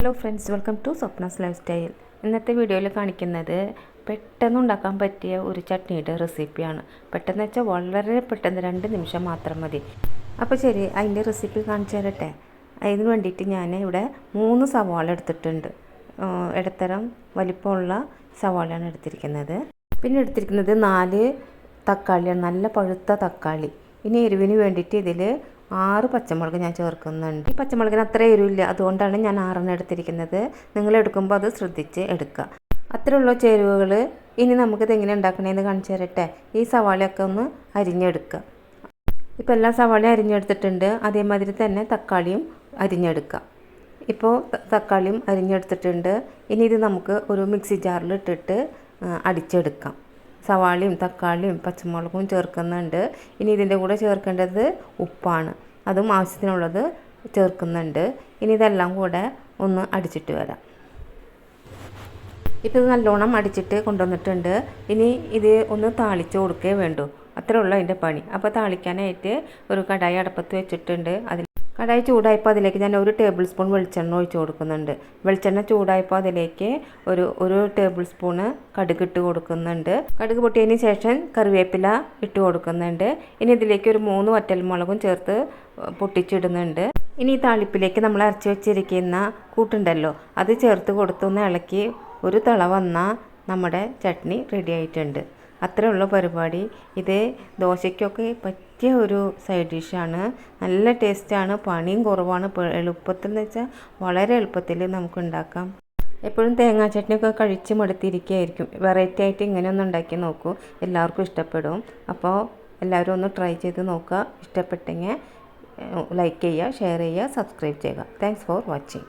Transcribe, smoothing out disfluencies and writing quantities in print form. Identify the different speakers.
Speaker 1: Hello friends, welcome to Swapna's life style. ഇന്നത്തെ വീഡിയോയിൽ കാണിക്കുന്നത് പെട്ടെന്ന് ഉണ്ടാക്കാൻ പറ്റിയ ഒരു ചട്നിയുടെ റെസിപ്പിയാണ്. പെട്ടെന്ന് വെച്ചാൽ വളരെ പെട്ടെന്ന് 2 നിമിഷം മാത്രം മതി. അപ്പോൾ ശരി, അതിൻ്റെ റെസിപ്പി കാണിച്ചു തരട്ടെ. അതിന് വേണ്ടിയിട്ട് ഞാൻ ഇവിടെ 3 സവാള എടുത്തിട്ടുണ്ട്. ഇടത്തരം വലിപ്പമുള്ള സവാളയാണ് എടുത്തിരിക്കുന്നത്. പിന്നെ എടുത്തിരിക്കുന്നത് 4 തക്കാളിയാണ്, നല്ല പഴുത്ത തക്കാളി. ഇനി എരിവിന് വേണ്ടിയിട്ട് ഇതിൽ 6 പച്ചമുളക് ഞാൻ ചേർക്കുന്നുണ്ട്. ഈ പച്ചമുളകിന് അത്ര എരിവില്ല, അതുകൊണ്ടാണ് ഞാൻ 6 എടുത്തിരിക്കുന്നത്. നിങ്ങൾ എടുക്കുമ്പോൾ അത് ശ്രദ്ധിച്ച് എടുക്കുക. അത്രയുള്ള ചേരുവകൾ. ഇനി നമുക്കിത് എങ്ങനെ ഉണ്ടാക്കണമെന്ന് കാണിച്ചു തരട്ടെ. ഈ സവാളയൊക്കെ ഒന്ന് അരിഞ്ഞെടുക്കുക. ഇപ്പോൾ എല്ലാ സവാളയും അരിഞ്ഞെടുത്തിട്ടുണ്ട്. അതേമാതിരി തന്നെ തക്കാളിയും അരിഞ്ഞെടുക്കുക. ഇപ്പോൾ തക്കാളിയും അരിഞ്ഞെടുത്തിട്ടുണ്ട്. ഇനി ഇത് നമുക്ക് ഒരു മിക്സി ജാറിൽ ഇട്ടിട്ട് അടിച്ചെടുക്കാം. സവാളയും തക്കാളിയും പച്ചമുളകും ചേർക്കുന്നുണ്ട്. ഇനി ഇതിൻ്റെ കൂടെ ചേർക്കേണ്ടത് ഉപ്പാണ്. അതും ആവശ്യത്തിനുള്ളത് ചേർക്കുന്നുണ്ട്. ഇനി ഇതെല്ലാം കൂടെ ഒന്ന് അടിച്ചിട്ട് വരാം. ഇപ്പോൾ ഇത് നല്ലോണം അടിച്ചിട്ട് കൊണ്ടുവന്നിട്ടുണ്ട്. ഇനി ഇത് ഒന്ന് താളിച്ച് കൊടുക്കേ വേണ്ടൂ. അത്രേ ഉള്ളൂ അതിൻ്റെ പണി. അപ്പോൾ താളിക്കാനായിട്ട് ഒരു കടായി അടുപ്പത്ത് വെച്ചിട്ടുണ്ട്. കടായി ചൂടായപ്പോൾ അതിലേക്ക് ഞാൻ 1 ടേബിൾ സ്പൂൺ വെളിച്ചെണ്ണ ഒഴിച്ച് കൊടുക്കുന്നുണ്ട്. വെളിച്ചെണ്ണ ചൂടായപ്പോൾ അതിലേക്ക് ഒരു ടേബിൾ സ്പൂണ് കടുക് ഇട്ട് കൊടുക്കുന്നുണ്ട്. കടുക് പൊട്ടിയതിന് ശേഷം കറിവേപ്പില ഇട്ട് കൊടുക്കുന്നുണ്ട്. ഇനി ഇതിലേക്ക് ഒരു 3 വറ്റൽമുളകും ചേർത്ത് പൊട്ടിച്ചിടുന്നുണ്ട്. ഇനി ഈ താളിപ്പിലേക്ക് നമ്മൾ അരച്ച് വെച്ചിരിക്കുന്ന കൂട്ടുണ്ടല്ലോ, അത് ചേർത്ത് കൊടുത്തൊന്ന് ഇളക്കി ഒരു തിള വന്നാൽ നമ്മുടെ ചട്നി റെഡി ആയിട്ടുണ്ട്. അത്രയുള്ള പരിപാടി. ഇത് ദോശയ്ക്കൊക്കെ പറ്റിയ ഒരു സൈഡ് ഡിഷാണ്. നല്ല ടേസ്റ്റാണ്, പണിയും കുറവാണ്. എളുപ്പത്തിൽ എന്ന് വെച്ചാൽ വളരെ എളുപ്പത്തിൽ നമുക്ക് ഉണ്ടാക്കാം. എപ്പോഴും തേങ്ങാ ചട്നിയൊക്കെ കഴിച്ച് മടുത്തിരിക്കുകയായിരിക്കും. വെറൈറ്റി ആയിട്ട് ഇങ്ങനെ ഒന്ന് ഉണ്ടാക്കി നോക്കൂ, എല്ലാവർക്കും ഇഷ്ടപ്പെടും. അപ്പോൾ എല്ലാവരും ഒന്ന് ട്രൈ ചെയ്ത് നോക്കുക. ഇഷ്ടപ്പെട്ടെങ്കിൽ ലൈക്ക് ചെയ്യുക, ഷെയർ ചെയ്യുക, സബ്സ്ക്രൈബ് ചെയ്യുക. Thanks for watching.